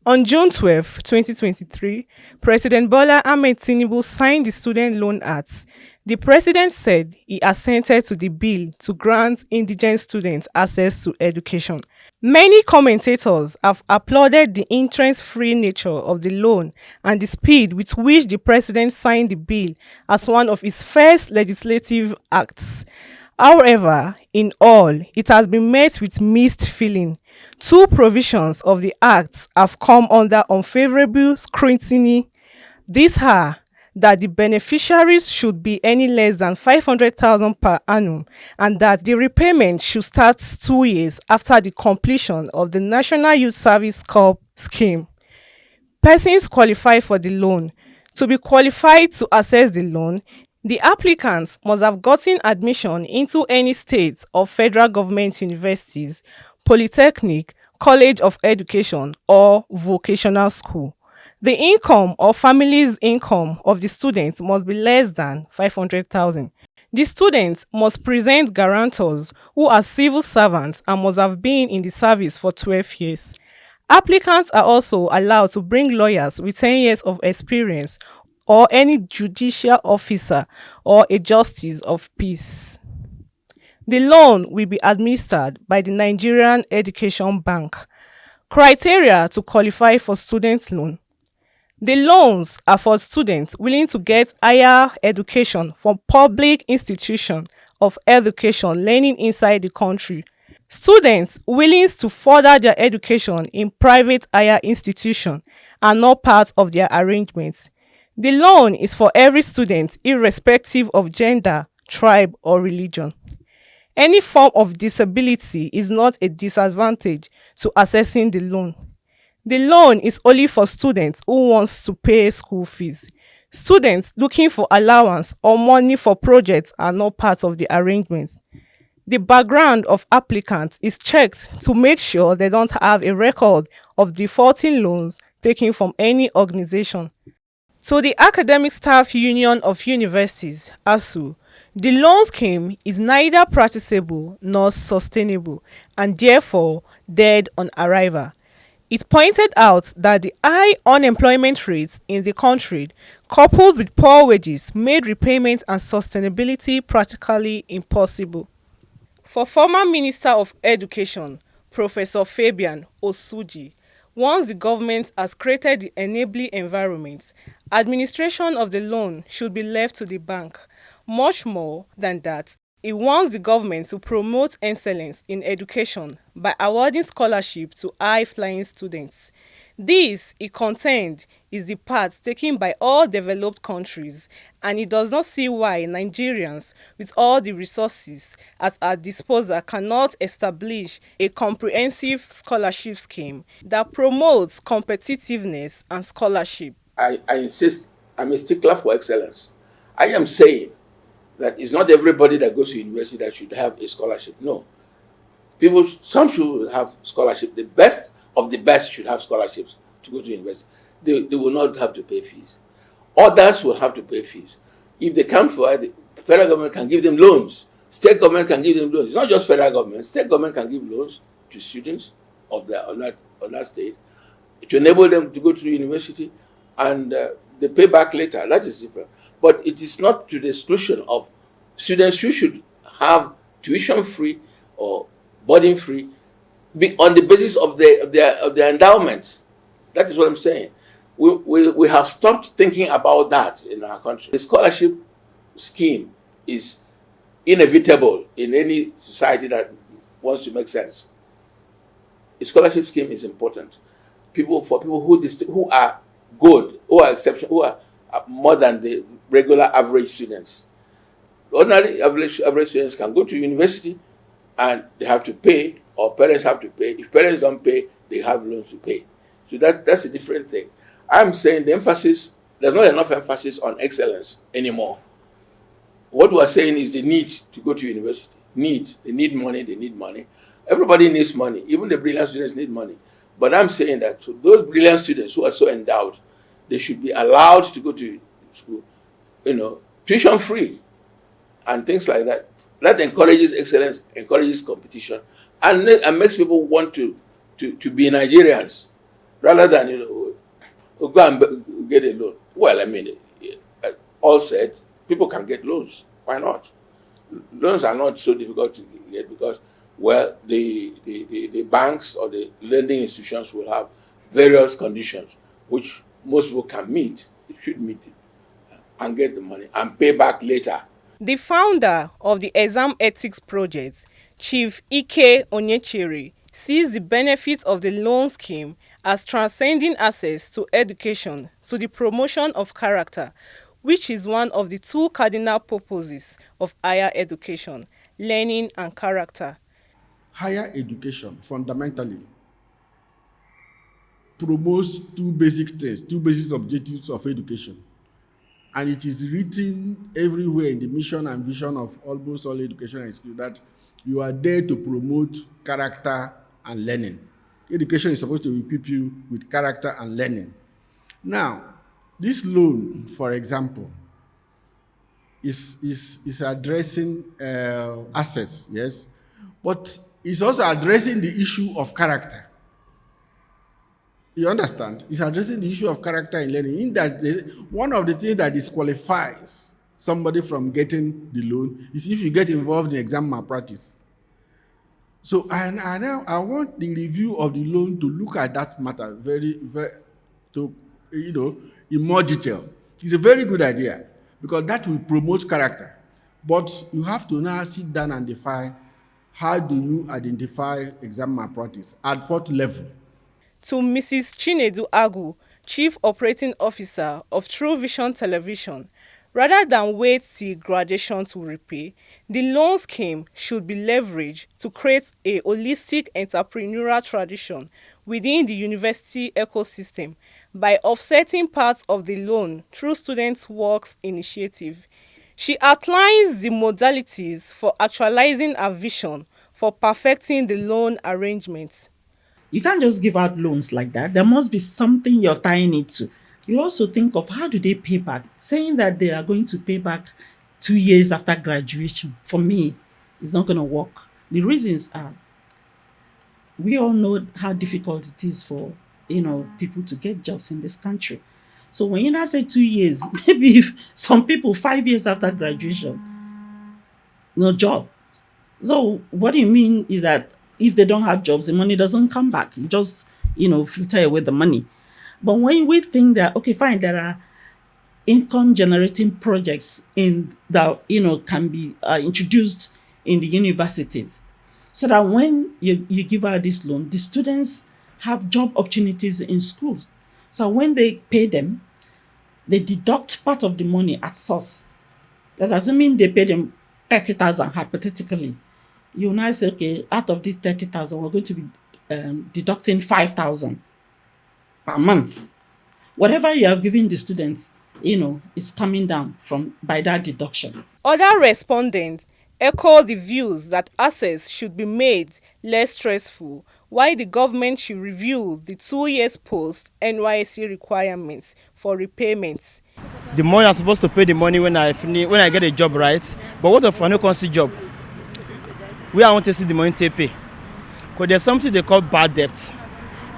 On June 12, 2023, President Bola Ahmed Tinubu signed the Student Loan Act. The president said he assented to the bill to grant indigent students access to education. Many commentators have applauded the interest free nature of the loan and the speed with which the president signed the bill as one of his first legislative acts. However, in all, it has been met with mixed feeling. Two provisions of the Act have come under unfavorable scrutiny. These are that the beneficiaries should be any less than 500,000 per annum and that the repayment should start 2 years after the completion of the National Youth Service Corps scheme. Persons qualify for the loan. To be qualified to access the loan, the applicants must have gotten admission into any state or federal government universities, polytechnic, college of education, or vocational school. The income or family's income of the student must be less than 500,000. The students must present guarantors who are civil servants and must have been in the service for 12 years. Applicants are also allowed to bring lawyers with 10 years of experience or any judicial officer or a justice of peace. The loan will be administered by the Nigerian Education Bank. Criteria to qualify for student loan. The loans are for students willing to get higher education from public institutions of education learning inside the country. Students willing to further their education in private higher institutions are not part of their arrangements. The loan is for every student irrespective of gender, tribe, or religion. Any form of disability is not a disadvantage to accessing the loan. The loan is only for students who want to pay school fees. Students looking for allowance or money for projects are not part of the arrangements. The background of applicants is checked to make sure they don't have a record of defaulting loans taken from any organization. So the Academic Staff Union of Universities, ASU, the loan scheme is neither practicable nor sustainable and therefore dead on arrival. It pointed out that the high unemployment rates in the country, coupled with poor wages, made repayment and sustainability practically impossible. For former Minister of Education, Professor Fabian Osuji, once the government has created the enabling environment, administration of the loan should be left to the bank. Much more than that, he wants the government to promote excellence in education by awarding scholarship to high-flying students. This, he contends, is the path taken by all developed countries, and he does not see why Nigerians, with all the resources at our disposal, cannot establish a comprehensive scholarship scheme that promotes competitiveness and scholarship. I insist, I'm a stickler for excellence. I am saying that it's not everybody that goes to university that should have a scholarship. No. Some should have scholarship. The best of the best should have scholarships to go to university. They will not have to pay fees. Others will have to pay fees. If they can't provide, the federal government can give them loans. State government can give them loans. It's not just federal government. State government can give loans to students of that state to enable them to go to university, and they pay back later. That is different. But it is not to the exclusion of students who should have tuition free or boarding free on the basis of their endowment. That is what I'm saying. We have stopped thinking about that in our country. The scholarship scheme is inevitable in any society that wants to make sense. A scholarship scheme is important. For people who are good, who are exceptional, who are more than the regular average students. Ordinary average students can go to university and they have to pay, or parents have to pay. If parents don't pay, they have loans to pay. So that's a different thing. I'm saying there's not enough emphasis on excellence anymore. What we're saying is the need to go to university. They need money. Everybody needs money. Even the brilliant students need money. But I'm saying that so those brilliant students who are so endowed, they should be allowed to go to school, tuition free and things like that. That encourages excellence, encourages competition, and makes people want to be Nigerians. rather than go and get a loan. Well, I mean, all said, people can get loans. Why not? Loans are not so difficult to get because, well, the banks or the lending institutions will have various conditions which most people can meet. They should meet it and get the money and pay back later. The founder of the Exam Ethics Project, Chief Ike Onyechere, sees the benefits of the loan scheme as transcending access to education to the promotion of character, which is one of the two cardinal purposes of higher education, learning and character. Higher education fundamentally promotes two basic things, two basic objectives of education. And it is written everywhere in the mission and vision of almost all education and school that you are there to promote character and learning. Education is supposed to equip you with character and learning. Now, this loan, for example, is addressing assets, yes, but it's also addressing the issue of character. You understand? It's addressing the issue of character in learning. In that, one of the things that disqualifies somebody from getting the loan is if you get involved in exam malpractice. So I want the review of the loan to look at that matter in more detail. It's a very good idea because that will promote character. But you have to now sit down and define how do you identify exam malpractice, at what level. To Mrs. Chinedu Agu, Chief Operating Officer of TrueVision Television, rather than wait till graduation to repay, the loan scheme should be leveraged to create a holistic entrepreneurial tradition within the university ecosystem by offsetting parts of the loan through Student Works Initiative. She outlines the modalities for actualizing her vision for perfecting the loan arrangements. You can't just give out loans like that. There must be something you're tying it to. You also think of how do they pay back? Saying that they are going to pay back 2 years after graduation, for me, is not going to work. The reasons are, we all know how difficult it is for people to get jobs in this country. So when you now say 2 years, maybe if some people 5 years after graduation, no job. So what do you mean is that if they don't have jobs, the money doesn't come back. You just, filter away the money. But when we think that, okay, fine, there are income generating projects that can be introduced in the universities, so that when you give out this loan, the students have job opportunities in schools. So when they pay them, they deduct part of the money at source. That's assuming they pay them 30,000 hypothetically. You now say, okay, out of this 30,000, we're going to be deducting 5,000 per month. Whatever you have given the students, is coming down by that deduction. Other respondents echo the views that access should be made less stressful, while the government should review the 2 years post NYSC requirements for repayments. The money I'm supposed to pay the money when I get a job, right? But what if I no can see job? We I want to see the money to pay. Because there's something they call bad debt,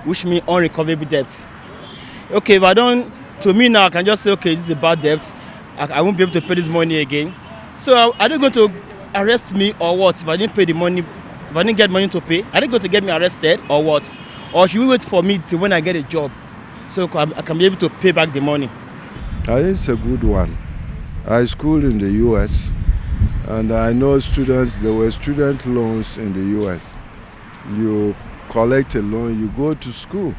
which means unrecoverable debt. Okay, if I don't, to me now, I can just say, okay, this is a bad debt. I won't be able to pay this money again. So are they going to arrest me or what? If I didn't pay the money, if I didn't get money to pay, are they going to get me arrested or what? Or should we wait for me till when I get a job so I can be able to pay back the money? I think it's a good one. I schooled in the US. And I know there were student loans in the US. You collect a loan, you go to school.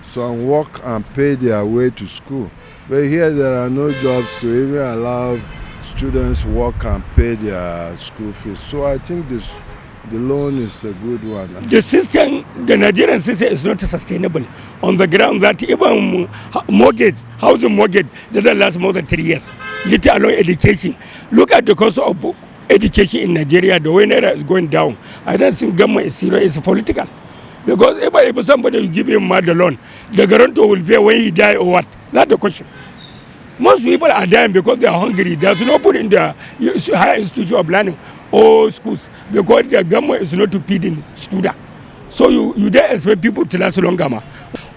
Some work and pay their way to school. But here there are no jobs to even allow students work and pay their school fees. So I think the loan is a good one. The Nigerian system is not sustainable on the ground that even housing mortgage doesn't last more than 3 years, let alone education. Look at the cost of education in Nigeria, the way Naira is going down. I don't think government is serious, it's political. Because if somebody will give him the loan, the guarantor will pay when he die or what? That's the question. Most people are dying because they are hungry. There's no put in the higher institution of learning or schools because the government is not feeding students. So you don't expect people to last longer.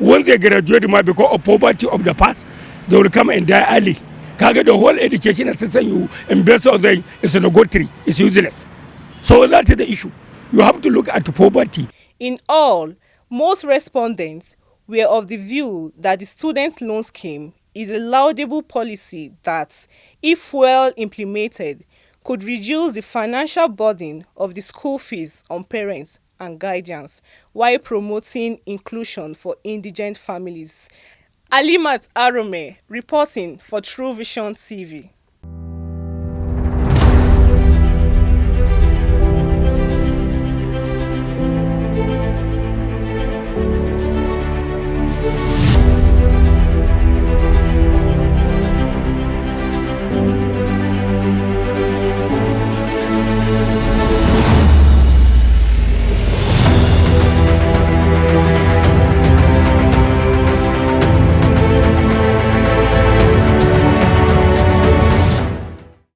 Once they graduate, might because of poverty of the past, they will come and die early. Kaga, the whole education system you invest on them is a good tree, it's useless. So that is the issue. You have to look at poverty. In all, most respondents were of the view that the student loan scheme is a laudable policy that, if well implemented, could reduce the financial burden of the school fees on parents and guardians while promoting inclusion for indigent families. Alimat Arome reporting for TrueVision TV.